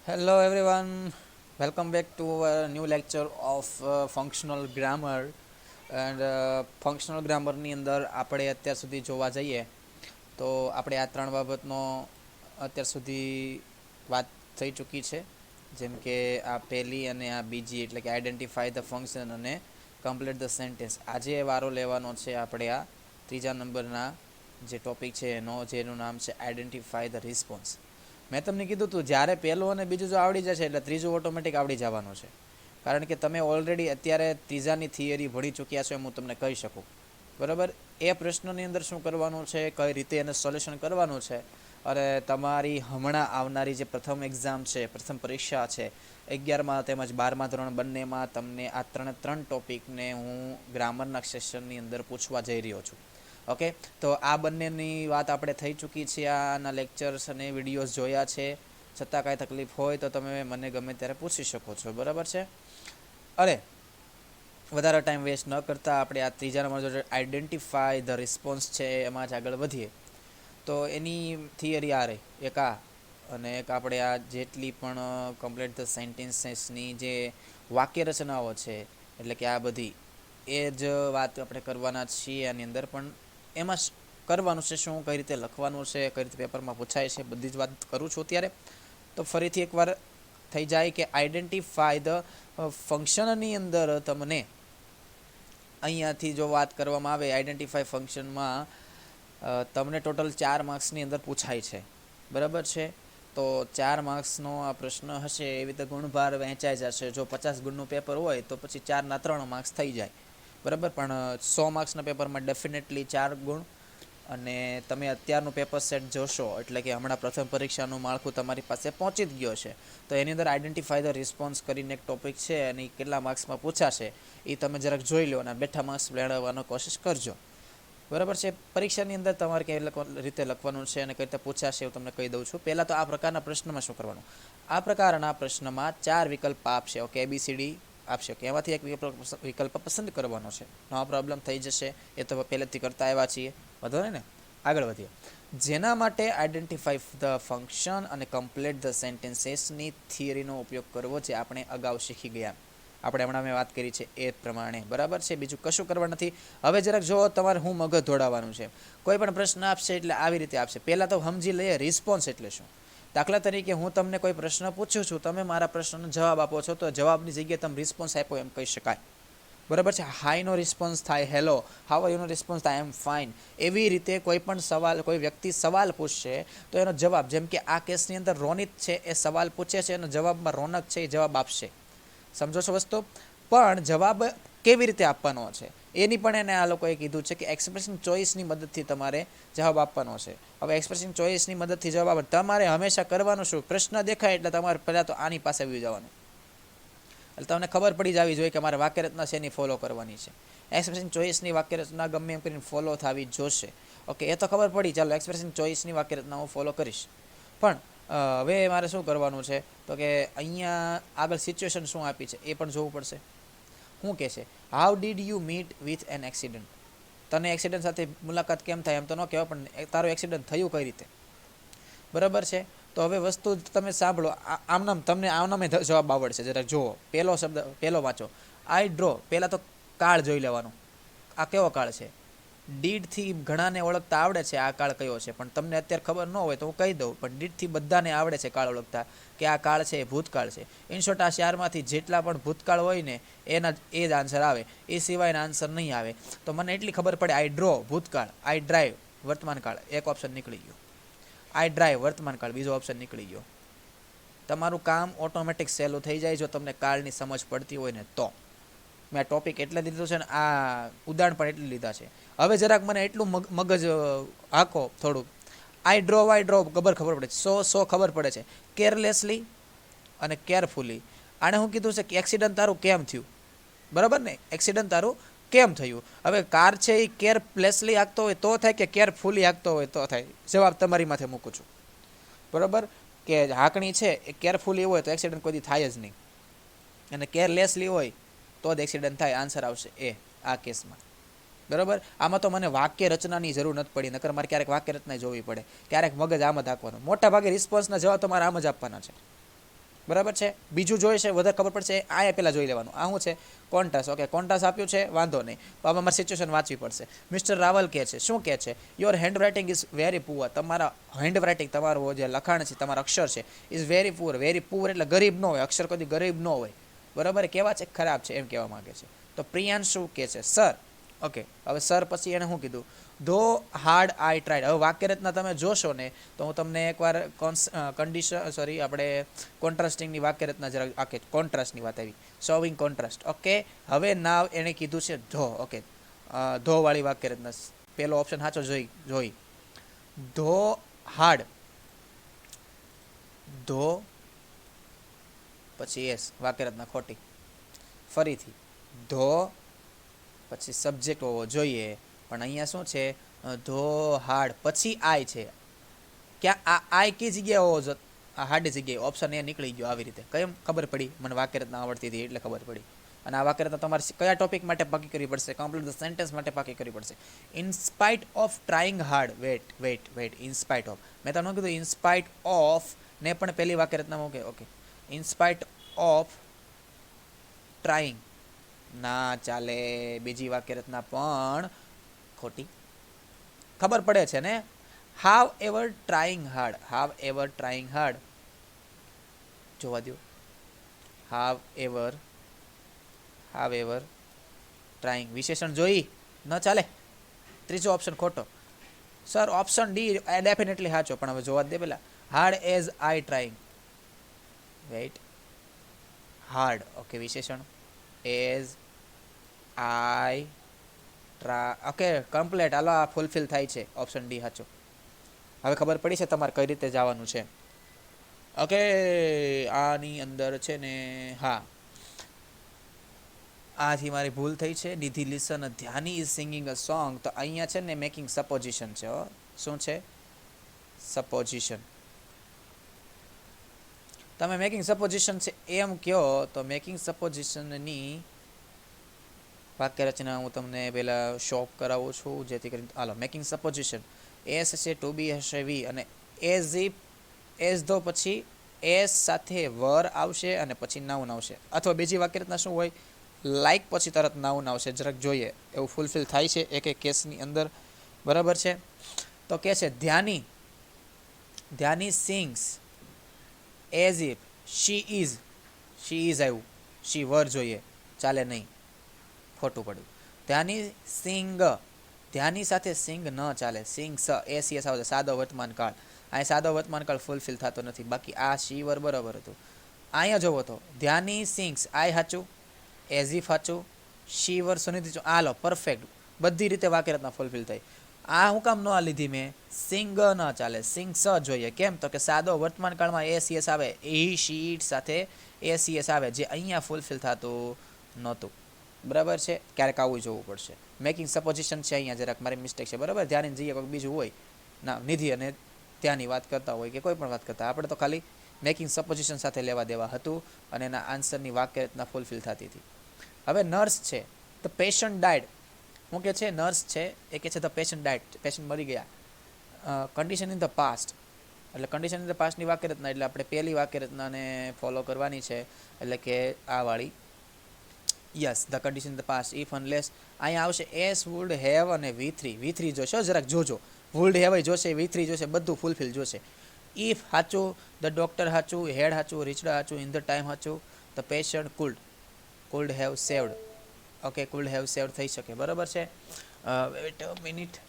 Hello everyone, welcome back to a new lecture of functional grammar and functional grammar ની અંદર આપણે અત્યાર સુધી જોવા જઈએ તો આપણે આ ત્રણ બાબતનો અત્યાર સુધી વાત થઈ ચૂકી છે, જેમ કે આ પહેલી અને આ બીજી, એટલે કે આઈડેન્ટિફાય ધ ફંક્શન અને કમ્પ્લીટ ધ સેન્ટેન્સ. આજે વારો લેવાનો છે આપણે આ ત્રીજા નંબરના જે ટોપિક છે એનો, જેનું નામ છે આઈડેન્ટિફાય ધ રિસ્પોન્સ. મેં તમને કીધું હતું જ્યારે પહેલું અને બીજું જો આવડી જશે એટલે ત્રીજું ઓટોમેટિક આવડી જવાનું છે, કારણ કે તમે ઓલરેડી અત્યારે ત્રીજાની થિયરી ભણી ચૂક્યા છો એમ હું તમને કહી શકું. બરાબર, એ પ્રશ્નની અંદર શું કરવાનું છે, કઈ રીતે એને સોલ્યુશન કરવાનું છે, અને તમારી હમણાં આવનારી જે પ્રથમ એક્ઝામ છે, પ્રથમ પરીક્ષા છે 11મા તેમજ 12મા ધોરણ બંનેમાં તમને આ ત્રણ ટોપિકને હું ગ્રામરના સેશનની અંદર પૂછવા જઈ રહ્યો છું. ઓકે, તો આ બંનેની વાત આપણે થઈ ચૂકી છે, આના લેક્ચર્સ અને વિડીયોઝ જોયા છે. છતાં કાંઈ તકલીફ હોય તો તમે મને ગમે ત્યારે પૂછી શકો છો, બરાબર છે. અરે વધારે ટાઈમ વેસ્ટ ન કરતાં આપણે આ ત્રીજા નંબર જો આઈડેન્ટિફાય ધ રિસ્પોન્સ છે એમાં જ આગળ વધીએ. તો એની થિયરી આ રહી એક આ, અને એક આપણે આ જેટલી પણ કમ્પ્લીટ ધ સેન્ટેન્સીસની જે વાક્ય રચનાઓ છે, એટલે કે આ બધી એ જ વાત આપણે કરવાના છીએ આની અંદર. પણ એમાં કરવાનું છે શું, કઈ રીતે લખવાનું છે, કઈ રીતે પેપરમાં પૂછાય છે, બધી જ વાત કરું છું અત્યારે. તો ફરીથી એકવાર થઈ જાય કે આઈડેન્ટિફાય ધ ફંક્શનની અંદર તમને અહીંયાથી જો વાત કરવામાં આવે આઈડેન્ટિફાય ફંક્શનમાં તમને ટોટલ 4 માર્ક્સની અંદર પૂછાય છે, બરાબર છે. તો 4 માર્ક્સનો આ પ્રશ્ન હશે, એવી રીતે ગુણભાર વહેંચાઈ જશે. જો 50 ગુણનું પેપર હોય તો પછી 4ના 3 માર્ક્સ થઈ જાય, બરાબર. પણ 100 માર્ક્સના પેપરમાં ડેફિનેટલી 4 ગુણ. અને તમે અત્યારનું પેપર સેટ જોશો એટલે કે હમણાં પ્રથમ પરીક્ષાનું માળખું તમારી પાસે પહોંચી જ ગયો છે, તો એની અંદર આઈડેન્ટિફાય ધ રિસ્પોન્સ કરીને એક ટોપિક છે અને કેટલા માર્ક્સમાં પૂછાશે એ તમે જરાક જોઈ લો અને બેઠા માર્ક્સ મેળવવાનો કોશિશ કરજો, બરાબર છે. પરીક્ષાની અંદર તમારે કઈ રીતે લખવાનું છે અને કઈ રીતે પૂછાશે એવું તમને કહી દઉં છું. પહેલાં તો આ પ્રકારના પ્રશ્નમાં શું કરવાનું, આ પ્રકારના પ્રશ્નમાં 4 વિકલ્પ આપશે. ઓકે, ABCD આપશે. ઓકે, એમાંથી એક વિકલ્પ પસંદ કરવાનો છે. નો પ્રોબ્લેમ, થઈ જશે, એ તો પહેલેથી કરતા આવ્યા છીએ, વધો ને. આગળ વધીએ. જેના માટે આઈડેન્ટિફાઈ ધ ફંક્શન અને કમ્પ્લીટ ધ સેન્ટેન્સીસની થિયરીનો ઉપયોગ કરવો, જે આપણે અગાઉ શીખી ગયા, આપણે હમણાં મેં વાત કરી છે એ પ્રમાણે, બરાબર છે. બીજું કશું કરવા નથી. હવે જરાક જો તમારે હું મગજ દોડાવવાનું છે. કોઈ પણ પ્રશ્ન આપશે એટલે આવી રીતે આપશે. પહેલાં તો સમજી લઈએ રિસ્પોન્સ એટલે શું. દાખલા તરીકે હું તમને કોઈ પ્રશ્ન પૂછું છું, તમે મારા પ્રશ્નનો જવાબ આપો છો, તો જવાબની જગ્યાએ તમે રિસ્પોન્સ આપો એમ કહી શકાય, બરાબર છે. હાઈનો રિસ્પોન્સ થાય હેલો, હાવ આર યુનો રિસ્પોન્સ થાય આઈ એમ ફાઇન. એવી રીતે કોઈ પણ સવાલ, કોઈ વ્યક્તિ સવાલ પૂછશે તો એનો જવાબ, જેમ કે આ કેસની અંદર રોનિત છે એ સવાલ પૂછે છે, એનો જવાબમાં રોનક છે એ જવાબ આપશે. સમજો છો વસ્તુ. પણ જવાબ કેવી રીતે આપવાનો છે એની પણ એને આ લોકોએ કીધું છે કે એક્સપ્રેશન ચોઇસની મદદથી તમારે જવાબ આપવાનો છે. હવે એક્સપ્રેશન ચોઇસની મદદથી જવાબ આપે તમારે હંમેશા કરવાનું શું, પ્રશ્ન દેખાય એટલે તમારે પહેલાં તો આની પાસે આવી જવાનું, એટલે તમને ખબર પડી જવી જોઈએ કે મારે વાક્યરચના છે એની ફોલો કરવાની છે. એક્સપ્રેશન ચોઇસની વાક્યરચના ગમે એમ કરીને ફોલો થવી જોશે. ઓકે, એ તો ખબર પડી, ચાલો એક્સપ્રેશન ચોઇસની વાક્યરચના હું ફોલો કરીશ. પણ હવે મારે શું કરવાનું છે, તો કે અહીંયા આગળ સિચ્યુએશન શું આપી છે એ પણ જોવું પડશે. શું કહે છે, how did you meet with an accident. તને એક્સિડન્ટ સાથે મુલાકાત કેમ થાય એમ તો ન કહેવાય, પણ તારું એક્સિડન્ટ થયું કઈ રીતે, બરાબર છે. તો હવે વસ્તુ તમે સાંભળો, આમનામ તમને આમનામે જવાબ આવડશે. જરાક જુઓ, પહેલો શબ્દ પહેલો વાંચો, આઈ ડ્રો. પહેલાં તો કાળ જોઈ લેવાનું, આ કેવો કાળ છે. ડીડથી ઘણાને ઓળખતા આવડે છે આ કાળ કયો છે, પણ તમને અત્યારે ખબર ન હોય તો હું કહી દઉં, પણ ડીડથી બધાને આવડે છે કાળ ઓળખતા કે આ કાળ છે એ ભૂતકાળ છે. ઇન શોર્ટ, આ 4માંથી જેટલા પણ ભૂતકાળ હોય ને એના એ જ આન્સર આવે, એ સિવાયના આન્સર નહીં આવે. તો મને એટલી ખબર પડે, આઈ ડ્રો ભૂતકાળ, આઈ ડ્રાઈવ વર્તમાન કાળ, એક ઓપ્શન નીકળી ગયો. આઈ ડ્રાઈવ વર્તમાન કાળ, બીજો ઓપ્શન નીકળી ગયો. તમારું કામ ઓટોમેટિક સહેલું થઈ જાય જો તમને કાળની સમજ પડતી હોય ને તો. મેં આ ટોપિક એટલે લીધું છે ને આ ઉદાહરણ પણ એટલે લીધા છે. હવે જરાક મને એટલું મગજ આખો થોડુંક, આઈ ડ્રો ખબર પડે છે, સો ખબર પડે છે, કેરલેસલી અને કેરફુલી. આને હું કીધું છે કે એક્સિડન્ટ તારું કેમ થયું, બરાબર ને, એક્સિડન્ટ તારું કેમ થયું. હવે કાર છે એ કેરલેસલી હાંકતો હોય તો થાય કે કેરફુલી હાંકતો હોય તો થાય. જવાબ તમારી માથે મૂકું છું, બરાબર. કે હાંકણી છે એ કેરફુલી હોય તો એક્સિડન્ટ કોઈ થાય જ નહીં, અને કેરલેસલી હોય તો જ એક્સિડન્ટ થાય. આન્સર આવશે એ આ કેસમાં, બરાબર. આમાં તો મને વાક્ય રચનાની જરૂર નથી પડી, નકર મારે ક્યારેક વાક્ય રચના જોવી પડે, ક્યારેક મગજ આમ જ આપવાનું. મોટા ભાગે રિસ્પોન્સના જવાબ તમારે આમ જ આપવાના છે, બરાબર છે. બીજું જોઈએ છે વધારે ખબર પડશે આ પહેલાં જોઈ લેવાનું. આ શું છે? કોન્ટ્રાસ્ટ. ઓકે, કોન્ટ્રાસ્ટ આપ્યું છે, વાંધો નહીં. તો આમાં મારે સિચ્યુએશન વાંચવી પડશે. મિસ્ટર રાવલ કહે છે, શું કહે છે? Your hand writing is very poor. તમારા હેન્ડ રાઇટિંગ, તમારું જે લખાણ છે, તમારા અક્ષર છે, is very poor. Very poor એટલે ગરીબ ન હોય, અક્ષર કદી ગરીબ ન હોય. બરાબર, કેવા છે? ખરાબ છે, એમ કહેવા માંગે છે. તો પ્રિયાંશુ કહે છે સર. ઓકે, હવે સર પછી એને શું કીધું? ધો હાર્ડ આઈ ટ્રાઈડ. હવે વાક્ય રચના તમે જોશો ને તો હું તમને એકવાર આપણે કોન્ટ્રાસ્ટિંગની વાક્ય રચના જરા આખે કોન્ટ્રાસ્ટની વાત આવી, શોવિંગ કોન્ટ્રાસ્ટ. ઓકે, હવે નાવ એણે કીધું છે ધો. ઓકે, ધો વાળી વાક્ય રચના. પેલો ઓપ્શન સાચો જોઈ. ધો હાર્ડ, ધો પછી એસ, વાક્ય રચના ખોટી. ફરીથી ધો પછી સબ્જેક્ટ હોવો જોઈએ, પણ અહીંયા શું છે? ધો હાર્ડ પછી આય છે. ક્યાં આ આય કઈ જગ્યાએ હોવો જોઈએ? આ હાર્ડ જગ્યાએ. ઓપ્શન એ નીકળી ગયો. આવી રીતે કેમ ખબર પડી? મને વાક્ય રચના આવડતી હતી એટલે ખબર પડી. અને આ વાક્ય રચના તમારે કયા ટોપિક માટે પાકી કરવી પડશે? કમ્પ્લીટ ધ સેન્ટેન્સ માટે પાકી કરવી પડશે. In spite of trying hard. Wait. In spite of, મેં તમને કીધું ઇન સ્પાઇટ ઓફ ને પણ પહેલી વાક્ય રચના મૂકે. Okay, in spite of trying ના ચાલે. બીજી વાક્ય રચના પણ ખોટી. ખબર પડે છે ને? હાવ એવર ટ્રાઇંગ હાર્ડ. હાવ એવર ટ્રાઇંગ હાર્ડ જોવા દો. હાવ એવર ટ્રાઇંગ વિશેષણ જોઈ ન ચાલે. ત્રીજો ઓપ્શન ખોટો. સર ઓપ્શન ડી ડેફિનેટલી સાચો, પણ હવે જોવા દે પેલા. Hard as I trying. Wait, hard. Okay, વિશેષણ as I try. Okay, complete. હાલો, આ ફૂલફિલ થાય છે. ઓપ્શન ડી સાચો. હવે ખબર પડી છે તમારે કઈ રીતે જવાનું છે. ઓકે, આની અંદર છે ને, હા, આથી મારી ભૂલ થઈ છે. Nidhi listen, Dhyani is singing a song. તો અહીંયા છે ને મેકિંગ સપોઝિશન છે. શું છે? સપોઝિશન. તમે મેકિંગ સપોઝિશન છે એમ કહો તો મેકિંગ સપોઝિશનની વાક્ય રચના હું તમને પહેલા શોપ કરાવું છું, જેથી કરીને હાલો. Making supposition. એસ હશે, ટુ બી હશે, વી, અને એઝ ઇફ, એઝ ધો પછી એસ સાથે વર આવશે અને પછી નાઉન આવશે. અથવા બીજી વાક્ય રચના શું હોય? લાઈક પછી તરત નાઉન આવશે. જરાક જોઈએ એવું ફૂલફિલ થાય છે એક એક કેસની અંદર. બરાબર છે. તો કે છે Dhyani sings as if she is આવ્યું, શી વર જોઈએ, ચાલે નહીં, ખોટું પડ્યું. ધ્યાની સાથે સિંગ ન ચાલે. સિંગ એસ આવશે, સાદો વર્તમાન કાળ. અહીં સાદો વર્તમાન કાળ ફૂલફિલ થતો નથી. બાકી આ શી વર બરાબર હતું. અહીંયા જોવો તો ધ્યાની સિંગ્સ, આય સાચું, એઝ ઇફ સાચું, શી વર સુનિધિ. હાલો, પરફેક્ટ. બધી રીતે વાક્ય રચના ફૂલફિલ થઈ. આ હું કામ ન આ લીધી મેં? સિંગ ન ચાલે, સિંગ સ જોઈએ. કેમ? તો કે સાદો વર્તમાન કાળમાં એસ આવે, એ શી ઇટ સાથે એસ આવે, જે અહીંયા ફૂલફિલ થતું નહોતું. બરાબર છે. ક્યારેક આવું જોવું પડશે. મેકિંગ સપોઝિશન છે અહીંયા જરાક મારી મિસ્ટેક છે. બરાબર, ધ્યાન જઈએ કોઈક બીજું હોય ના, નિધિ અને ત્યાંની વાત કરતા હોય કે કોઈ પણ વાત કરતા, આપણે તો ખાલી મેકિંગ સપોઝિશન સાથે લેવા દેવા હતું અને એના આન્સરની વાક્ય રચના ફૂલફિલ થતી હતી. હવે નર્સ છે. The patient dyed. હું કે છે નર્સ છે એ કે છે ધ પેશન્ટ ડાયડ, પેશન્ટ મરી ગયા. કન્ડિશન ઇન ધ પાસ્ટ, એટલે કન્ડિશન ઇન ધ પાસ્ટની વાક્ય રચના, એટલે આપણે પહેલી વાક્ય રચનાને ફોલો કરવાની છે. એટલે કે આ વાળી, yes, the condition the past. If unless અહીંયા આવશે એસ, વુડ, હેવ અને V3 જોશો. જરાક જોજો. વુડ, હેવ જોશે, V3 જોશે, બધું ફૂલફિલ જોશે. ઇફ સાચું, ધ ડોક્ટર સાચું, હેડ સાચું, રીચડ સાચું, ઇન ધ ટાઈમ સાચું, the patient could have saved. Okay, could have saved થઈ શકે. બરાબર છે. વેટ અ મિનિટ,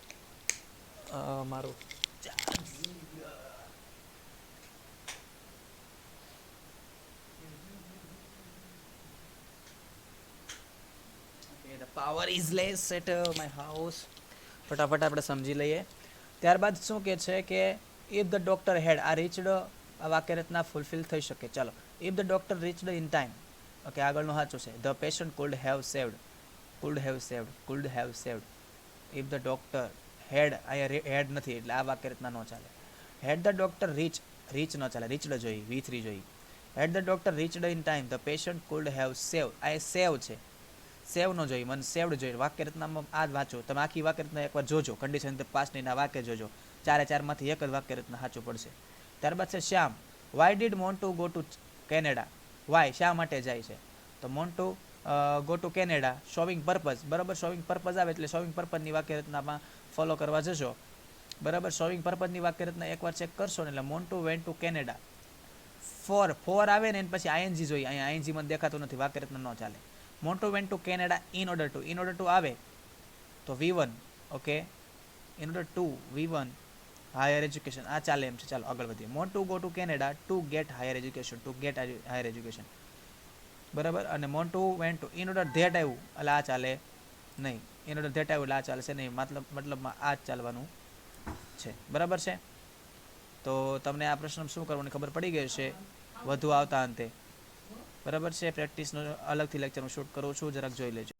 મારું power is less at my house. ફટાફટ આપણે સમજી લઈએ. ત્યારબાદ શું કહે છે કે ઇફ ધ ડોક્ટર હેડ, આ રીચડ, આ વાક્ય રચના ફૂલફિલ થઈ શકે. ચાલો, if the doctor reached in time. Okay, આગળનું સાચું છે. The patient could have saved. If the doctor had, અહીંયા હેડ નથી એટલે આ વાક્ય રચના ન ચાલે. હેડ ધ ડોક્ટર રીચ ન ચાલે, રીચડ જોઈ, V3 જોઈ. Had the doctor reached in time, the patient could have save. આ સેવ છે, સેવ ન જોઈ, મને સેવડ જોઈ. વાક્ય રચનામાં આ જ વાંચો તમે. આખી વાક્ય રચના એકવાર જોજો. કન્ડિશન ધ પાસ્ટની ના વાક્ય જોજો. 4 માંથી એક જ વાક્ય રચના સાચું પડશે. ત્યારબાદ છે Shyam. Why did want to go to Canada. Why શા માટે જાય છે? તો want to go to Canada showing purpose. બરાબર, શોવિંગ પર્પઝ આવે એટલે શોવિંગ પર્પઝની વાક્યરચનામાં ફોલો કરવા જશો. બરાબર, શોવિંગ પર્પઝની વાક્યરચના એકવાર ચેક કરશો ને એટલે Montu went to Canada. For આવે ને પછી આઈએનજી જોઈએ. અહીંયા આઈએનજી મને દેખાતું નથી, વાક્યરચના ન ચાલે. Montu went to Canada in order two આવે તો V1. Okay, in order two V1 higher education. આ ચાલે એમ છે. ચાલો આગળ વધીએ. Montu go to Canada two get higher education. બરાબર, અને Montu went two in order that આવ્યું એટલે આ ચાલે નહીં. ઇન ઓર્ડર ધેટ આવ્યું એટલે આ ચાલશે નહીં. મતલબમાં આ જ ચાલવાનું છે. બરાબર છે. તો તમને આ પ્રશ્ન શું કરવાની ખબર પડી ગઈ છે વધુ આવતા અંતે. બરાબર છે. પ્રેક્ટિસનો અલગથી લેક્ચર હું શૂટ કરું છું, જરાક જોઈ લેજો.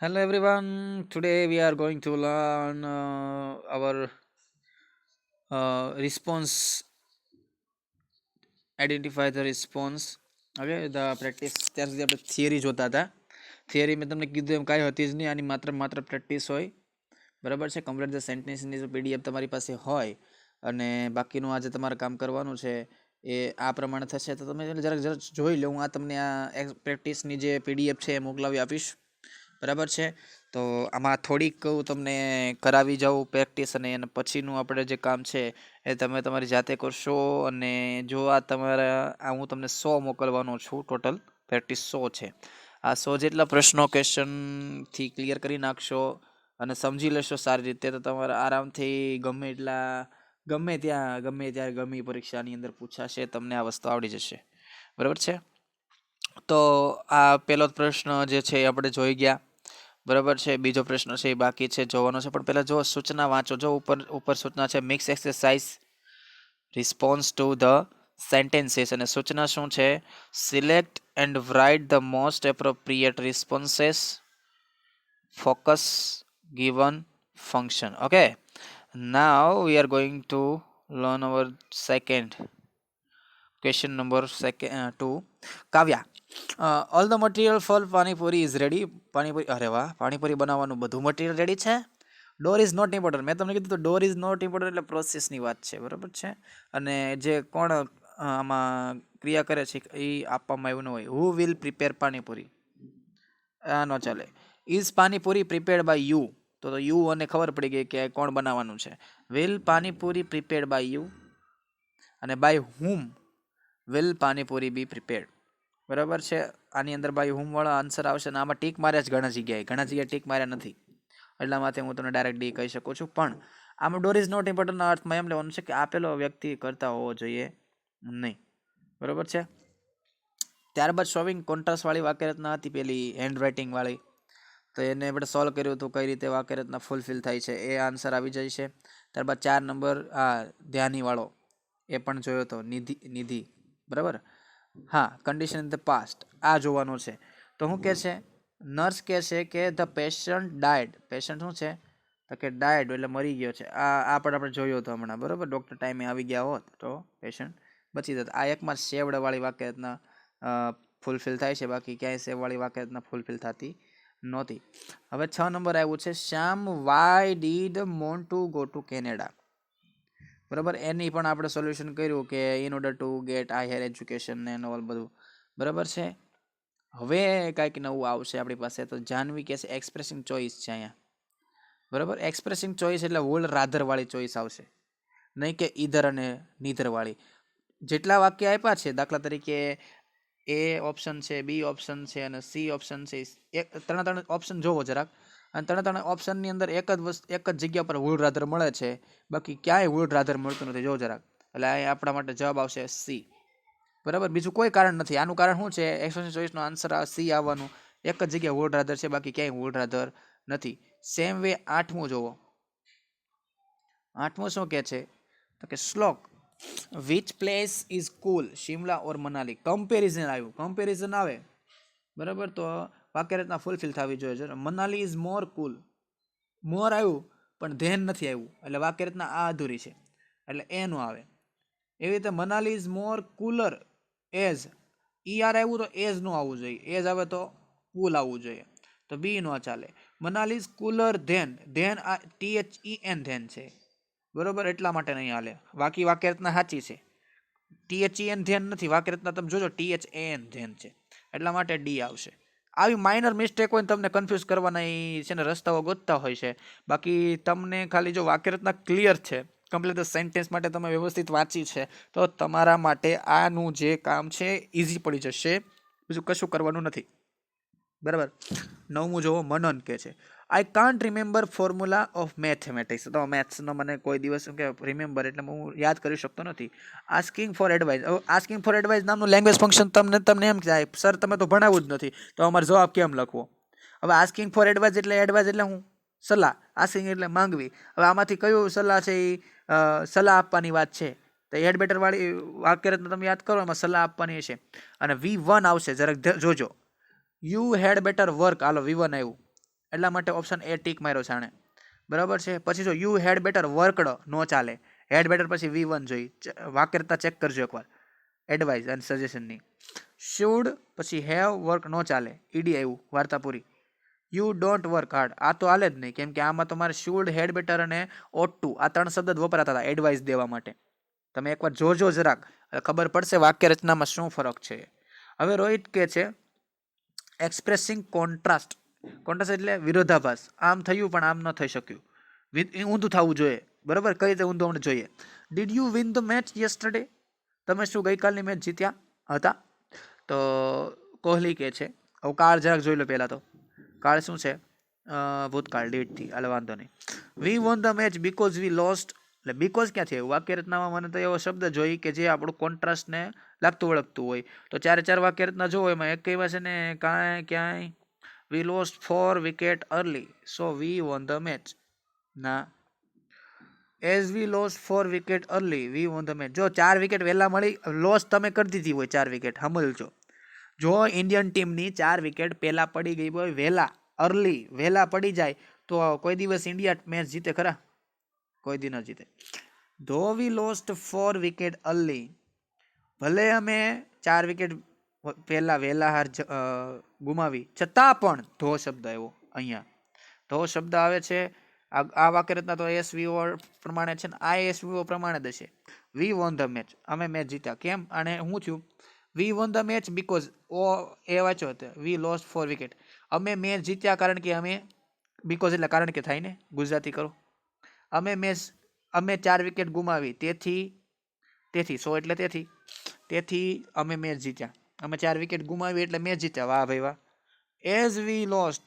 Hello everyone, today we are going to learn our response, identify the response. Okay, the practice. ત્યાર સુધી આપણે થિયરી જોતા હતા. થિયરી મેં તમને કીધું એમ કાંઈ હતી જ નહીં, આની માત્ર પ્રેક્ટિસ હોય. બરાબર છે. કમ્પ્લીટ ધ સેન્ટેન્સની જો PDF તમારી પાસે હોય અને બાકીનું આજે તમારે કામ કરવાનું છે એ આ પ્રમાણે થશે. તો તમે જરાક જોઈ લો. હું આ તમને આ પ્રેક્ટિસની જે PDF છે એ મોકલાવી આપીશ. બરાબર છે. તો આમાં થોડીક હું તમને કરાવી જાઉં પ્રેક્ટિસ, અને એના પછીનું આપણે જે કામ છે એ તમે તમારી જાતે કરશો. અને જો આ તમારા હું તમને 100 મોકલવાનો છું. ટોટલ પ્રેક્ટિસ 100 છે. આ 100 જેટલા પ્રશ્નો ક્વેશ્ચનથી ક્લિયર કરી નાખશો અને સમજી લેશો સારી રીતે, તો તમારે આરામથી ગમે ત્યારે ગમે પરીક્ષાની અંદર પૂછાશે, તમને આ વસ્તુ આવડી જશે. બરાબર છે. તો આ પહેલો પ્રશ્ન જે છે એ આપણે જોઈ ગયા. બરાબર છે. બીજો પ્રશ્ન છે એ બાકી છે, જોવાનો છે. પણ પહેલાં જો સૂચના વાંચો. જો ઉપર સૂચના છે mix exercise response to the sentences. અને સૂચના શું છે? Select and write the most appropriate responses, focus given function. Okay, now we are going to learn our second question, number 2. Kavya, all the material for Panipuri is ready. Panipuri, અરે વાહ, પાણીપુરી બનાવવાનું બધું material ready છે. Door is not important. મેં તમને કીધું તો door is not important એટલે પ્રોસેસની વાત છે. બરાબર છે. અને જે કોણ આમાં ક્રિયા કરે છે એ આપવામાં આવ્યું ન હોય. હુ વિલ પ્રિપેર પાણીપુરી, આ ન ચાલે. Is panipuri prepared by you, તો યુ અને ખબર પડી ગઈ કે કોણ બનાવવાનું છે. Will panipuri prepared by you, અને by whom will panipuri be prepared. બરાબર છે. આની અંદર બાય હુમ વાળો આન્સર આવશે. ને આમાં ટીક માર્યા જ ઘણા જગ્યાએ ટીક માર્યા નથી, એટલા માટે હું તમને ડાયરેક્ટ ડી કહી શકું છું. પણ આમાં ડોર ઇઝ નોટ ઇમ્પોર્ટન્ટના અર્થમાં એમ લેવાનું છે કે આપેલો વ્યક્તિ કરતા હોવો જોઈએ નહીં. બરાબર છે. ત્યારબાદ શોવિંગ કોન્ટ્રાસ્ટવાળી વાક્યરચના હતી પેલી હેન્ડ રાઇટિંગ વાળી, તો એને આપણે સોલ્વ કર્યું હતું કઈ રીતે વાક્યરચના ફૂલફિલ થાય છે, એ આન્સર આવી જાય છે. ત્યારબાદ 4 નંબર ધ્યાની વાળો એ પણ જોયો હતો, નિધિ. બરાબર. હા, કન્ડિશન ઇન ધ પાસ્ટ આ જોવાનું છે. તો શું કહે છે? નર્સ કહે છે કે ધ પેશન્ટ ડાયડ. પેશન્ટ શું છે? તો કે ડાયડ એટલે મરી ગયો છે. આ પણ આપણે જોયો હતો હમણાં. બરાબર, ડૉક્ટર ટાઈમે આવી ગયા હોત તો પેશન્ટ બચી જત. આ એકમાં સેવડવાળી વાક્યરચના ફૂલફિલ થાય છે, બાકી ક્યાંય સેવવાળી વાક્યરચના ફૂલફિલ થતી નહોતી. હવે 6 નંબર આવ્યું છે Shyam why did want to go to Canada. બરાબર, એની પણ આપણે સોલ્યુશન કર્યું કે in order to get higher education ને ઓલ બધું. બરાબર છે. હવે કાંઈક નવું આવશે આપણી પાસે. તો જાનવી કહે છે એક્સપ્રેસિંગ ચોઈસ છે અહીંયા. બરાબર, એક્સપ્રેસિંગ ચોઈસ એટલે વોલ રાધર વાળી ચોઈસ આવશે, નહીં કે ઈધર અને નીધર વાળી. જેટલા વાક્ય આપ્યા છે, દાખલા તરીકે એ ઓપ્શન છે, બી ઓપ્શન છે અને સી ઓપ્શન છે, ત્રણ ઓપ્શન જોવો જરાક. અને ત્રણ ઓપ્શનની અંદર એક જ જગ્યા પર વુડ રાધર મળે છે, બાકી ક્યાંય વુડ રાધર મળતું નથી. જો જરાક, એટલે અહીં આપણા માટે જવાબ આવશે સી. બરાબર, બીજું કોઈ કારણ નથી. આનું કારણ શું છે? એક્સપ્રેશન ચોઈસનો આન્સર સી આવવાનું. એક જ જગ્યાએ વુડ રાધર છે, બાકી ક્યાંય વુડ રાધર નથી. સેમ વે 8મું જોવો. 8મું શું કહે છે? તો કે શ્લોક which place is cool, Shimla or Manali. Comparison આવ્યું, કમ્પેરિઝન આવે બરાબર, તો વાક્યરચના ફૂલફિલ થવી જોઈએ. મનાલી ઇઝ મોર કુલ, મોર આવ્યું પણ ધેન નથી આવ્યું, એટલે વાક્યરચના આ અધૂરી છે, એટલે એનું આવે. એવી રીતે Manali is more cooler as, ER આવ્યું તો એઝ નો આવવું જોઈએ, એઝ આવે તો કુલ આવવું જોઈએ, તો બી નો ચાલે. મનાલી ઇઝ કુલર ધેન આ THEN ધેન છે, બરોબર, એટલા માટે નહીં હાલે. બાકી વાક્યરચના સાચી છે. THEN ધ્યાન નથી, વાક્યરચના તમે જોજો THAN ધ્યાન છે, એટલા માટે ડી આવશે. આવી માઇનર મિસ્ટેક હોય ને તમને કન્ફ્યુઝ કરવાના છે ને રસ્તાઓ ગોતતા હોય છે. બાકી તમને ખાલી જો વાક્યરચના ક્લિયર છે, કમ્પ્લીટ સેન્ટેન્સ માટે તમે વ્યવસ્થિત વાંચી છે, તો તમારા માટે આનું જે કામ છે ઇઝી પડી જશે. બીજું કશું કરવાનું નથી. બરાબર. 9મું જોવો, મનન કે છે I can't remember formula of mathematics. તો મેથ્સનો મને કોઈ દિવસ શું કે રિમેમ્બર એટલે હું યાદ કરી શકતો નથી. Asking for advice. Asking for advice નામનું લેંગ્વેજ ફંક્શન તમને એમ થાય સર તમે તો ભણાવવું જ નથી, તો અમારો જવાબ કેમ લખવો? હવે આસ્કિંગ ફોર એડવાઇસ એટલે હું સલાહ, આસ્કિંગ એટલે માંગવી. હવે આમાંથી કયું સલાહ છે એ સલાહ આપવાની વાત છે, તો હેડ બેટર વાળી વાક્યરચના તમે યાદ કરો, એમાં સલાહ આપવાની છે. અને V1 આવશે, જરાક જોજો. યુ હેડ બેટર વર્ક, હાલો V1 આવ્યું એટલા માટે ઓપ્શન એ ટીક માર્યો છે. બરાબર છે. પછી જો યુ હેડ બેટર વર્કડ નો ચાલે, હેડ બેટર પછી V1 જોઈ, વાક્યરચના ચેક કરજો એકવાર એડવાઇસ અને સજેશનની. શુડ પછી હેવ વર્ક નો ચાલે, ઈડી આવ્યું, વાર્તા પૂરી. યુ ડોન્ટ વર્ક હાર્ડ, આ તો હાલે જ નહીં, કેમ કે આમાં તમારે શુડ, હેડ બેટર અને ઓટ ટુ આ 3 શબ્દ જ વપરાતા હતા એડવાઇસ દેવા માટે. તમે એકવાર જોજો જરાક, ખબર પડશે વાક્યરચનામાં શું ફરક છે. હવે રોહિત કે છે એક્સપ્રેસિંગ કોન્ટ્રાસ્ટ. કોન્ટ્રાસ્ટ એટલે વિરોધાભાસ, આમ થયું પણ આમ ન થઈ શક્યું, ઊંધું થવું જોઈએ. બરાબર, કઈ રીતે ઊંધું અમને જોઈએ. Did you win the match yesterday, તમે શું ગઈકાલની મેચ જીત્યા હતા? તો કોહલી કે છે, હવે કાળ જરાક જોઈ લો પહેલાં. તો કાળ શું છે? ભૂતકાળ ડીડથી, હાલ વાંધો નહીં. We won the match because we lost, એટલે બીકોઝ ક્યાંથી આવ્યું? વાક્યરચનામાં મને તો એવો શબ્દ જોઈએ કે જે આપણું કોન્ટ્રાસ્ટને લાગતું વળગતું હોય. તો 4 વાક્યરચના જોવો, એમાં એક કહેવા છે ને ક્યાંય we lost 4 wicket early so we won the match. ના, as we lost 4 wicket early we won the match. જો 4 વિકેટ વહેલા મળી, લોસ તમે કરી દીધી હોય 4 વિકેટ, સમજજો. જો ઇન્ડિયન ટીમની 4 વિકેટ પહેલા પડી ગઈ હોય વહેલા, અર્લી વહેલા પડી જાય, તો કોઈ દિવસ ઇન્ડિયા મેચ જીતે ખરા? કોઈ દી ન જીતે. ધો વી લોસ્ટ 4 વિકેટ અર્લી, ભલે અમે 4 વિકેટ પહેલા વહેલા હાર ગુમાવી, છતાં પણ ધો શબ્દ આવ્યો અહીંયા. ધો શબ્દ આવે છે. આ વાક્યરચના તો એસવીઓ પ્રમાણે છે ને આ એસવીઓ પ્રમાણે જ છે. વી વોન ધ મેચ, અમે મેચ જીત્યા. કેમ? અને શું થયું? વી વોન ધ મેચ બીકોઝ એ વાંચો હતો, વી લોસ્ટ 4 વિકેટ, અમે મેચ જીત્યા કારણ કે અમે, બીકોઝ એટલે કારણ કે થાય ને, ગુજરાતી કરો. અમે 4 વિકેટ ગુમાવી, તેથી સો એટલે તેથી અમે મેચ જીત્યા. અમે 4 વિકેટ ગુમાવી એટલે મેચ જીત્યા. વાહ ભાઈ વાહ. એઝ વી લોસ્ટ,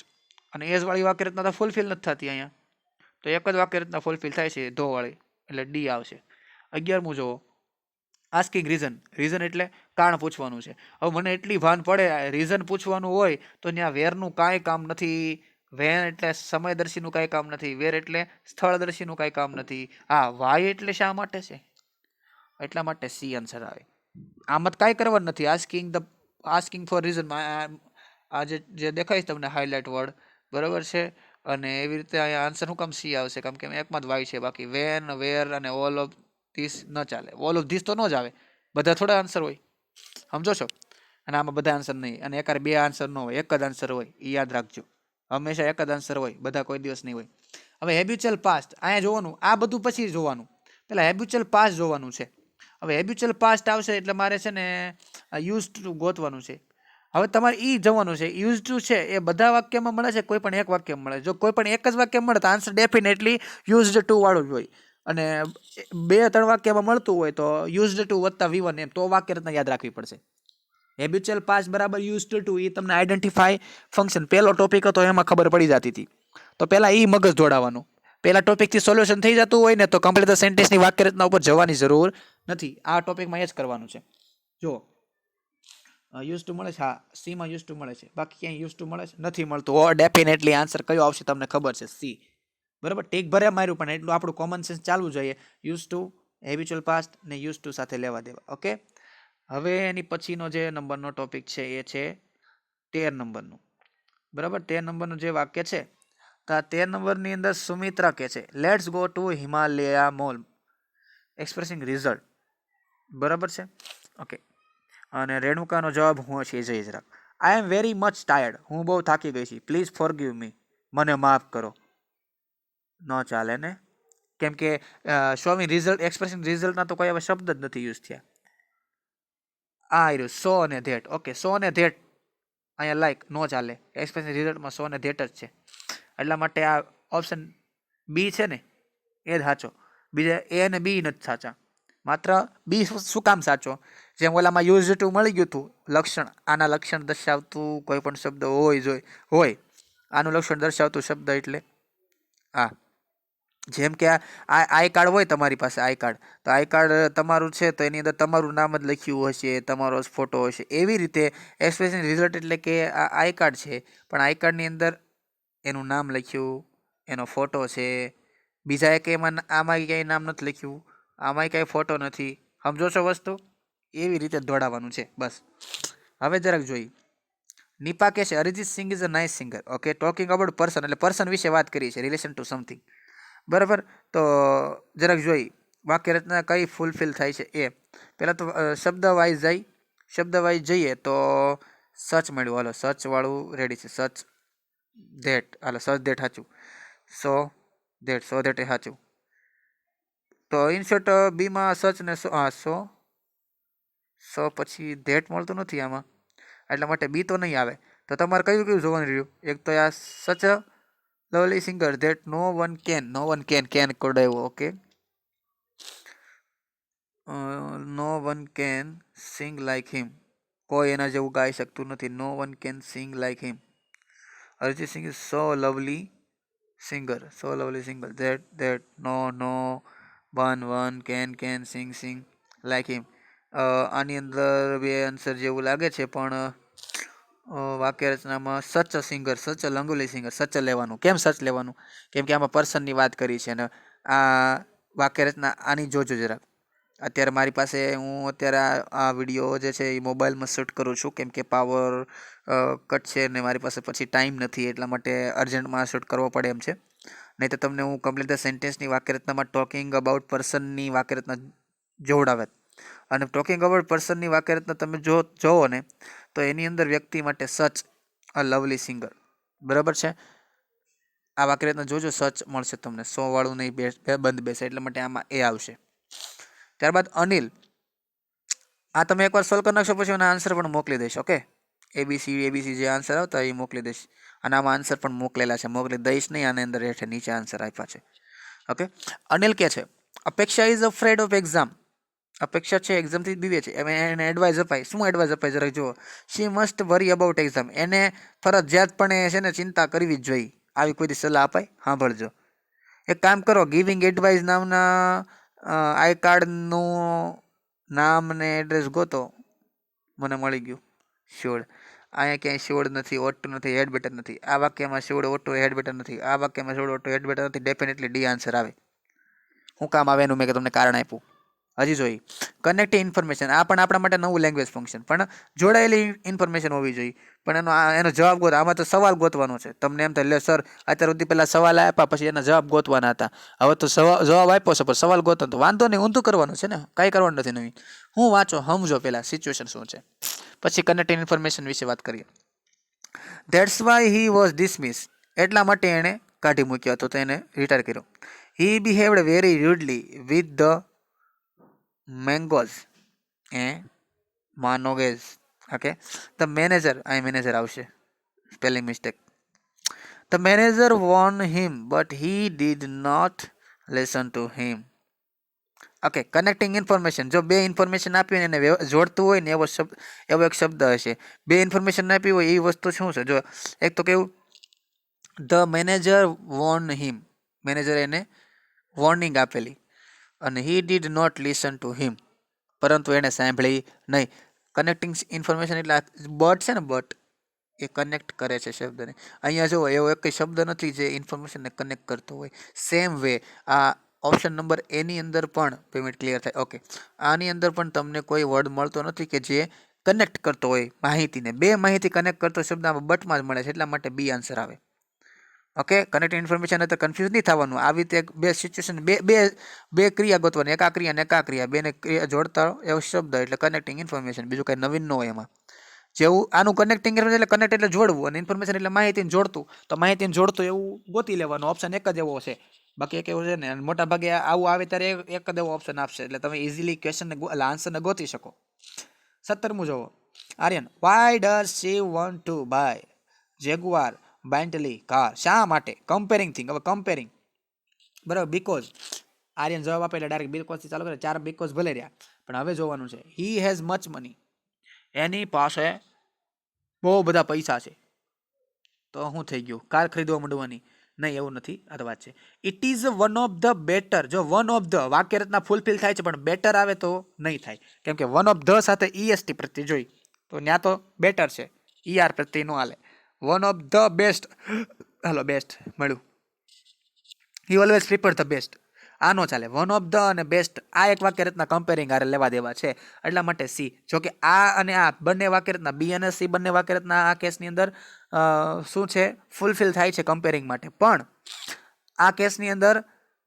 અને એઝ વાળી વાક્યરચના તો ફૂલફિલ નથી થતી અહીંયા, તો એક જ વાક્યરચના ફૂલફિલ થાય છે, ધો વાળી, એટલે ડી આવશે. 11મું જોવો, આસ્કિંગ રીઝન. રીઝન એટલે કારણ પૂછવાનું છે. હવે મને એટલી ભાન પડે, રીઝન પૂછવાનું હોય તો ત્યાં વેરનું કાંઈ કામ નથી. વેન એટલે સમયદર્શીનું કાંઈ કામ નથી. વેર એટલે સ્થળદર્શીનું કાંઈ કામ નથી. હા, વાય એટલે શા માટે છે, એટલા માટે સી આન્સર આવે. આમાં કાંઈ કરવાનું નથી. આસ્કિંગ ફોર રીઝન, આ જે દેખાય છે તમને હાઇલાઇટ વર્ડ, બરાબર છે. અને એવી રીતે અહીંયા આન્સર શું કામ સી આવશે? કેમ કે એકમાં જ વાય છે. બાકી વેન, વેર અને ઓલ ઓફ ધીસ ન ચાલે. ઓલ ઓફ ધીસ તો ન જ આવે, બધા થોડા આન્સર હોય, સમજો છો? અને આમાં બધા આન્સર નહીં, અને એકારે 2 આન્સર ન હોય, એક જ આન્સર હોય, એ યાદ રાખજો. હંમેશા એક જ આન્સર હોય, બધા કોઈ દિવસ નહીં હોય. હવે હેબ્યુચ્યુઅલ પાસ્ટ અહીંયા જોવાનું, આ બધું પછી જોવાનું, પેલા હેબ્યુચ્યુઅલ પાસ્ટ જોવાનું છે. હવે હેબ્યુચ્યુઅલ પાસ્ટ આવશે એટલે મારે છે ને યુઝ ટુ ગોતવાનું છે. હવે તમારે ઈ જવાનું છે. યુઝ ટુ છે એ બધા વાક્યમાં મળે છે, કોઈ પણ એક વાક્યમાં મળે. જો કોઈ પણ એક જ વાક્ય મળે તો આન્સર ડેફિનેટલી યુઝડ ટુ વાળું જ હોય. અને 2-3 વાક્યમાં મળતું હોય તો યુઝડ ટુ વત્તા V1 એમ, તો વાક્યરચના યાદ રાખવી પડશે. હેબ્યુચ્યુઅલ પાસ્ટ બરાબર યુઝડ ટુ, એ તમને આઈડેન્ટિફાય ફંક્શન પહેલો ટોપિક હતો એમાં ખબર પડી જતી હતી. તો પહેલા એ મગજ દોડાવવાનું. પહેલા ટોપિકથી સોલ્યુશન થઈ જતું હોય ને તો કમ્પ્લીટ સેન્ટેન્સની વાક્યરચના ઉપર જવાની જરૂર નથી. આ ટોપિકમાં એ જ કરવાનું છે. જો યુઝ ટુ મળે છે, હા સીમાં યુઝ ટુ મળે છે, બાકી ક્યાંય યુઝ ટુ મળે છે નથી મળતું. ડેફિનેટલી આન્સર કયો આવશે તમને ખબર છે, સી. બરાબર, ટીક ભરે માર્યું, પણ એટલું આપણું કોમન સેન્સ ચાલવું જોઈએ. યુઝ ટુ, હેબ્યુચ્યુઅલ પાસ્ટ ને યુઝ ટુ સાથે લેવા દેવા. ઓકે, હવે એની પછીનો જે નંબરનો ટોપિક છે એ છે 13 નંબરનું. બરાબર, 13 નંબરનું જે વાક્ય છે, તો આ 13 નંબરની અંદર સુમિત્રા કે છે let's go to Himalaya mall expressing result. બરાબર છે, ઓકે. અને રેણુકાનો જવાબ હું છે જઈ જરાક. આઈ એમ વેરી મચ ટાયર્ડ, હું બહુ થાકી ગઈ છું. પ્લીઝ ફોરગીવ મી, મને માફ કરો. ન ચાલે ને, કેમ કે શોવિંગ રિઝલ્ટ, એક્સપ્રેસિંગ રિઝલ્ટના તો કોઈ હવે શબ્દ જ નથી યુઝ થયા. આ રહ્યું સો અને ધેટ. ઓકે, સો અને ધેટ અહીંયા લાઈક નો ચાલે. એક્સપ્રેશન રિઝલ્ટમાં સો અને ધેટ જ છે. એટલા માટે આ ઓપ્શન બી છે ને એ જ સાચો. બીજા એ અને બી નથી સાચા. માત્ર બી શું કામ સાચો? જેમ ઓલામાં યુઝ ટુ મળી ગયું હતું લક્ષણ, આના લક્ષણ દર્શાવતું કોઈ પણ શબ્દ હોય આનું લક્ષણ દર્શાવતું શબ્દ એટલે આ. જેમ કે આ આઈ કાર્ડ હોય તમારી પાસે, આઈ કાર્ડ, તો આઈ કાર્ડ તમારું છે તો એની અંદર તમારું નામ જ લખ્યું હશે, તમારો ફોટો હશે. એવી રીતે એક્સપ્રેશન રિઝલ્ટ એટલે કે આ આઈ કાર્ડ છે, પણ આઈ કાર્ડની અંદર એનું નામ લખ્યું, એનો ફોટો છે. બીજા એક આમાં ક્યાંય નામ નથી લખ્યું, આમાંય કાંઈ ફોટો નથી. સમજો છો વસ્તુ? એવી રીતે દોડાવવાનું છે બસ. હવે જરાક જોઈ. નિપા કે છે Arijit Singh is a nice singer. Okay, talking about person એટલે પર્સન વિશે વાત કરી છે, રિલેશન ટુ સમથિંગ. બરાબર. તો જરાક જોઈ વાક્ય રચના કઈ ફૂલફિલ થાય છે એ. પહેલાં તો શબ્દ વાઇઝ જાય. શબ્દ વાઇઝ જઈએ તો સચ મળ્યું. હાલો સચ વાળું રેડી છે. સચ ધેટ. હાલો સચ ધેટ સાચું. સો ધેટ એ સાચું. તો ઇન શોર્ટ બીમાં સચ ને સો પછી ધેટ મળતું નથી આમાં, એટલા માટે બી તો નહીં આવે. તો તમારે કયું જોવાનું રહ્યું? એક તો આ such lovely singer that no one can કોડાયો. Okay, no one can sing like him. કોઈ એના જેવું ગાઈ શકતું નથી. No one can sing like him. Arijit Singh is so lovely singer. That no one can sing like him. આની અંદર બે આન્સર જેવું લાગે છે, પણ વાક્ય રચનામાં સચ સિંગર, સચ લંગુલી સિંગર, સચ લેવાનું. કેમ સચ લેવાનું? કેમ કે આમાં પર્સનની વાત કરી છે. અને આ વાક્ય રચના આની જોજો જરાક. અત્યારે મારી પાસે હું અત્યારે આ વિડીયો જે છે એ મોબાઈલમાં શૂટ કરું છું, કેમ કે પાવર કટ છે ને મારી પાસે પછી ટાઈમ નથી, એટલા માટે અર્જન્ટમાં શૂટ કરવો પડે એમ છે. નહીં તો તમને હું કમ્પ્લીટ ધ સેન્ટેન્સની વાક્ય રચનામાં ટોકિંગ અબાઉટ પર્સનની વાક્ય રચના જોવડાવે. અને ટોકિંગ અબાઉટ પર્સનની વાક્ય રચના તમે જોવો ને તો એની અંદર વ્યક્તિ માટે સચ અ લવલી સિંગર. બરાબર છે? આ વાક્ય રચના જોજો, સચ મળશે તમને. સો વાળું નહીં બંધ બેસે, એટલા માટે આમાં એ આવશે. ત્યારબાદ અનિલ, આ તમે એકવાર સોલ્વ કરી નાખશો પછી એના આન્સર પણ મોકલી દઈશ. ઓકે, એબીસી જે આન્સર આવતા એ મોકલી દઈશ. અને આમાં આન્સર પણ મોકલેલા છે, મોકલી દઈશ નહીં, આની અંદર હેઠે નીચે આન્સર આપ્યા છે. ઓકે, અનિલ કે છે અપેક્ષા ઇઝ અફ્રેડ ઓફ એક્ઝામ. અપેક્ષા છે એક્ઝામથી બીવે છે. એને એડવાઇસ અપાય. શું એડવાઇસ અપાય જરાક જુઓ. શી મસ્ટ વરી અબાઉટ એક્ઝામ. એને ફરજિયાતપણે છે ને ચિંતા કરવી જ જોઈએ. આવી કોઈ સલાહ અપાય? સાંભળજો. એક કામ કરો, ગિવિંગ એડવાઇસ નામના આઈ કાર્ડનું નામ ને એડ્રેસ ગોતો. મને મળી ગયું. શ્યોર. અહીંયા ક્યાંય શ્યોર નથી, ઓટો નથી, હેડ બેટર નથી. આ વાક્યમાં શ્યોર, ઓટો, હેડ બેટર નથી. આ વાક્યમાં શ્યોર, ઓટો, હેડ બેટર નથી. ડેફિનેટલી ડી આન્સર આવે. શું કામ આવે એનું મેં તમને કારણ આપ્યું. હજી જોઈ કનેક્ટિંગ ઇન્ફોર્મેશન. આ પણ આપણા માટે નવું લેંગ્વેજ ફંક્શન, પણ જોડાયેલી ઇન્ફોર્મેશન હોવી જોઈએ. પણ એનો જવાબ ગોત. આમાં તો સવાલ ગોતવાનો છે. તમને એમ થાય લે સર અત્યાર સુધી પહેલાં સવાલ આપ્યા પછી એના જવાબ ગોતવાના હતા. હવે તો જવાબ આપ્યો છે પણ સવાલ ગોતો તો વાંધો નહીં, ઊંધું કરવાનું છે ને, કાંઈ કરવાનું નથી નવીન. હું વાંચો, સમજો પહેલાં સિચ્યુએશન શું છે, પછી કનેક્ટિંગ ઇન્ફોર્મેશન વિશે વાત કરીએ. That's why he was dismiss. એટલા માટે એણે કાઢી મૂક્યો હતો, તો એને રિટાયર કર્યો. He behaved very rudely with the mangoes માનોગેઝ. ઓકે, ધ મેનેજર, અહીં મેનેજર આવશે, spelling mistake. The manager warned him but he did not listen to him. Okay, connecting information. જો બે ઇન્ફોર્મેશન આપી હોય ને એને જોડતું હોય ને એવો એક શબ્દ હશે. બે ઇન્ફોર્મેશન ના આપી હોય એ વસ્તુ શું છે? જો એક તો કેવું, the manager warned him, manager એને વોર્નિંગ આપેલી, અને he did not listen to him, પરંતુ એણે સાંભળી નહીં. કનેક્ટિંગ ઇન્ફોર્મેશન એટલે બટ છે ને, બટ એ કનેક્ટ કરે છે શબ્દને. અહીંયા જુઓ એવો એક શબ્દ નથી જે ઇન્ફોર્મેશનને કનેક્ટ કરતો હોય. સેમ વે આ ઓપ્શન નંબર એની અંદર પણ પેમેન્ટ ક્લિયર થાય. ઓકે, આની અંદર પણ તમને કોઈ વર્ડ મળતો નથી કે જે કનેક્ટ કરતો હોય માહિતીને. બે માહિતી કનેક્ટ કરતો શબ્દ આમાં બટમાં જ મળે છે, એટલા માટે બી આન્સર આવે. ઓકે, કનેક્ટિંગ ઇન્ફોર્મેશન તો કન્ફ્યુઝ નહીં થવાનું. આવી રીતે બે સિચ્યુએશન, બે ક્રિયા ગોતવાની, એક આ ક્રિયા ને એક આ ક્રિયા, બેને ક્રિયા જોડતા એવો શબ્દ એટલે કનેક્ટિંગ ઇન્ફોર્મેશન. બીજું કંઈ નવીન ન હોય એમાં. જેવું આનું કનેક્ટિંગ ઇન્ફોર્મેશન એટલે કનેક્ટ એટલે જોડવું, અને ઇન્ફોર્મેશન એટલે માહિતીને જોડતું. તો માહિતીને જોડતું એવું ગોતી લેવાનું. ઓપ્શન એક જ એવો છે, બાકી એક એવું છે ને. મોટા ભાગે આવું આવે ત્યારે એક જ એવો ઓપ્શન આપશે, એટલે તમે ઇઝીલી ક્વેશ્ચનને આન્સરને ગોતી શકો. 17મું જોવો Aryan, why does she want to buy Jaguar Bentley car? શા માટે? Comparing thing. હવે કમ્પેરિંગ બરાબર, બીકોઝ આર્યન જવાબ આપે એટલે ડાયરેક્ટ બીકોઝથી ચાલુ કરે, 4 બીકોઝ ભલે રહ્યા, પણ હવે જોવાનું છે હી હેઝ મચ મની, એની પાસે બહુ બધા પૈસા છે. તો શું થઈ ગયું? કાર ખરીદવા માંડવાની? નહીં, એવું નથી. આ તો વાત છે. It is one of the better. જો વન ઓફ ધ વાક્ય રચના ફૂલફિલ થાય છે, પણ બેટર આવે તો નહીં થાય, કેમ કે વન ઓફ ધ સાથે ઈએસટી પ્રત્યે જોઈ તો ત્યાં તો બેટર છે, ઈઆર પ્રત્યે નો હાલે. વન ઓફ ધ બેસ્ટ, હાલો બેસ્ટ મળ્યું, he always prefer the best, આ નો ચાલે. વન ઓફ ધ અને બેસ્ટ આ એક વાક્ય રચના કમ્પેરિંગ હારે લેવા દેવા છે, એટલા માટે સી. જો કે આ અને આ બંને વાક્ય રચના બી અને સી બંને વાક્ય રચના આ કેસની અંદર શું છે, ફૂલફિલ થાય છે કમ્પેરિંગ માટે, પણ આ કેસની અંદર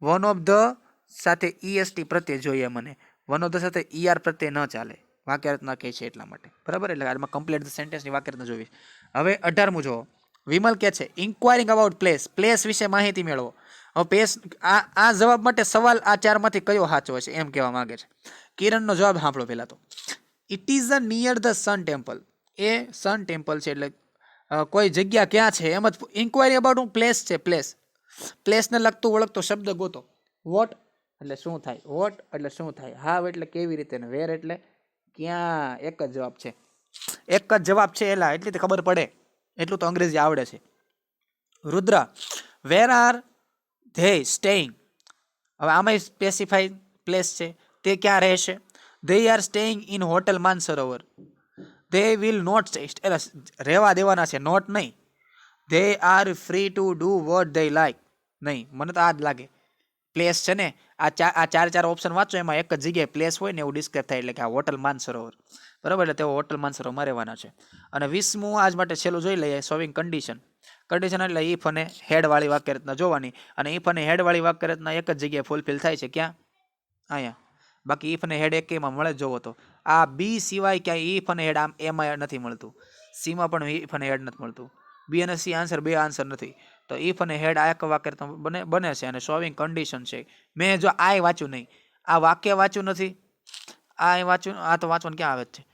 વન ઓફ ધ સાથે ઈએસટી પ્રત્યે જોઈએ મને, વન ઓફ ધ સાથે ઈઆર પ્રત્યે ન ચાલે, વાક્ય રચના કહે છે એટલા માટે, બરાબર. એટલે આમાં કમ્પ્લીટ ધ સેન્ટેન્સની વાક્ય રચના જોવી. હવે 18મું જોવો. વિમલ કહે છે ઇન્ક્વાયરિંગ અબાઉટ પ્લેસ, પ્લેસ વિશે માહિતી મેળવો. હવે પ્લેસ, આ જવાબ માટે સવાલ આ 4માંથી કયો સાચો છે એમ કહેવા માંગે છે. કિરણનો જવાબ સાંભળો પહેલા તો. It is a near the sun temple. A sun temple છે એટલે કોઈ જગ્યા ક્યાં છે એમ જ. ઇન્ક્વાયરી અબાઉટ પ્લેસ છે, પ્લેસ, પ્લેસને લગતું ઓળખતો શબ્દ ગોતો. વોટ એટલે શું થાય, વોટ એટલે શું થાય, હાવ એટલે કેવી રીતે, ને વેર એટલે ક્યાં. એક જ જવાબ છે, એક જ જવાબ છે એલા, એટલી તો ખબર પડે, એટલું તો અંગ્રેજી આવડે છે. Rudra, where are they staying. હવે આમાં સ્પેસિફાઈ પ્લેસ છે, તે ક્યાં રહેશે. They are staying in hotel Mansarovar. They will not stay, એટલે રહેવા દેવાના છે, નોટ નહીં. They are free to do what they like, નહીં, મને તો આ જ લાગે. પ્લેસ છે ને, આ ચાર ઓપ્શન વાંચો, એમાં એક જ જગ્યાએ પ્લેસ હોય ને એવું ડિસ્ક્રાઇબ થાય, એટલે કે આ હોટલ માનસરોવર, બરાબર. એટલે તેઓ હોટલ માનસરોવરમાં રહેવાના છે. અને 20મું આજ માટે છેલ્લું જોઈ લઈએ, સોવિંગ કન્ડિશન. કન્ડિશન એટલે ઇફ અને હેડ વાળી વાક્ય રચના જોવાની, અને ઇફ અને હેડ વાળી વાક્ય રચના એક જ જગ્યાએ ફૂલફિલ થાય છે, ક્યાં? અહીંયા. બાકી ઇફ અને હેડ એકેયમાં મળે જોવો તો. આ બી સિવાય ક્યાંય ઇફ અને હેડ આમ એમાં નથી મળતું, સીમાં પણ ઇફ અને હેડ નથી મળતું. બી અને સી આન્સર, બે આન્સર નથી. તો ઇફ અને હેડ આ એક વાક્ય બને છે, અને સોવિંગ કન્ડિશન છે. મેં જો આ વાંચ્યું નહીં, આ વાક્ય વાંચ્યું નથી, આ વાંચ્યું, આ તો વાંચવાનું ક્યાં આવે છે,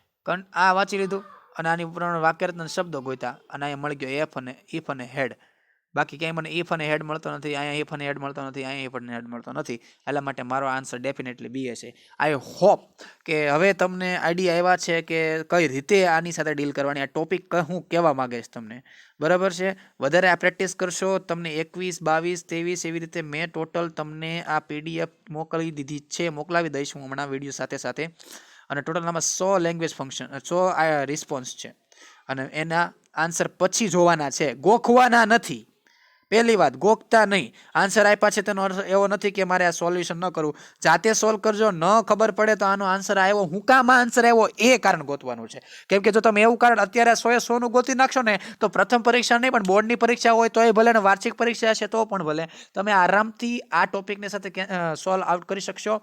આ વાંચી લીધું, અને આની પ્રમાણે વાક્ય રચના શબ્દો ગોત્યા, અને અહીંયા મળી ગયો એફ અને ઇફ અને હેડ. બાકી ક્યાંય મને ઇફ અને હેડ મળતો નથી, અહીંયા ઇફ અને હેડ મળતો નથી, અહીંયા ઇફ અને હેડ મળતો નથી. એટલા માટે મારો આન્સર ડેફિનેટલી બી હશે. આઈ હોપ કે હવે તમને આઈડિયા આવ્યા છે કે કઈ રીતે આની સાથે ડીલ કરવાની, આ ટોપિક હું કહેવા માંગે છે તમને, બરાબર છે. વધારે આ પ્રેક્ટિસ કરશો, તમને 21, 22, 23 એવી રીતે મેં ટોટલ તમને આ પીડીએફ મોકલી દીધી છે, મોકલાવી દઈશ હું હમણાં વિડીયો સાથે સાથે. અને ટોટલ આમાં 100 લેંગ્વેજ ફંક્શન, 100 રિસ્પોન્સ છે, અને એના આન્સર પછી જોવાના છે, ગોખવાના નથી. પહેલી વાત, ગોખતા નહીં. આન્સર આપ્યા છે તેનો અર્થ એવો નથી કે મારે આ સોલ્યુશન ન કરવું, જાતે સોલ્વ કરજો. ન ખબર પડે તો આનો આન્સર આવ્યો, હું કામ આન્સર આવ્યો એ કારણ ગોતવાનું છે. કેમ કે જો તમે એવું કારણ અત્યારે 100 નું ગોતી નાખશો ને, તો પ્રથમ પરીક્ષા નહીં પણ બોર્ડની પરીક્ષા હોય તોય ભલે, ને વાર્ષિક પરીક્ષા હશે તો પણ ભલે, તમે આરામથી આ ટોપિકની સાથે સોલ્વ આઉટ કરી શકશો.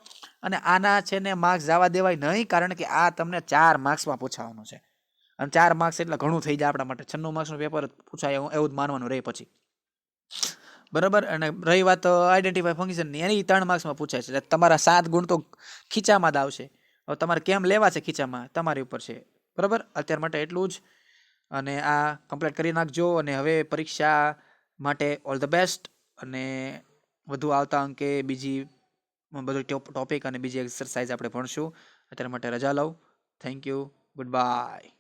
અને આના છે ને માર્ક્સ જવા દેવાય નહીં, કારણ કે આ તમને 4 માર્ક્સમાં પૂછાવાનું છે, અને 4 માર્ક્સ એટલે ઘણું થઈ જાય આપણા માટે. 96 માર્ક્સનું પેપર પૂછાય એવું જ માનવાનું રહે પછી, બરાબર. અને રહી વાત આઈડેન્ટિફાઈ ફંક્શનની, એની 3 માર્ક્સમાં પૂછાય છે, એટલે તમારા 7 ગુણ તો ખીચામાં જ આવશે. હવે તમારે કેમ લેવા છે ખીચામાં, તમારી ઉપર છે, બરાબર. અત્યાર માટે એટલું જ, અને આ કમ્પ્લીટ કરી નાખજો. અને હવે પરીક્ષા માટે ઓલ ધ બેસ્ટ, અને વધુ આવતા અંકે બીજી બધું ટોપિક અને બીજી એક્સરસાઇઝ આપણે ભણશું. અત્યાર માટે રજા લઉં. Thank you, good bye.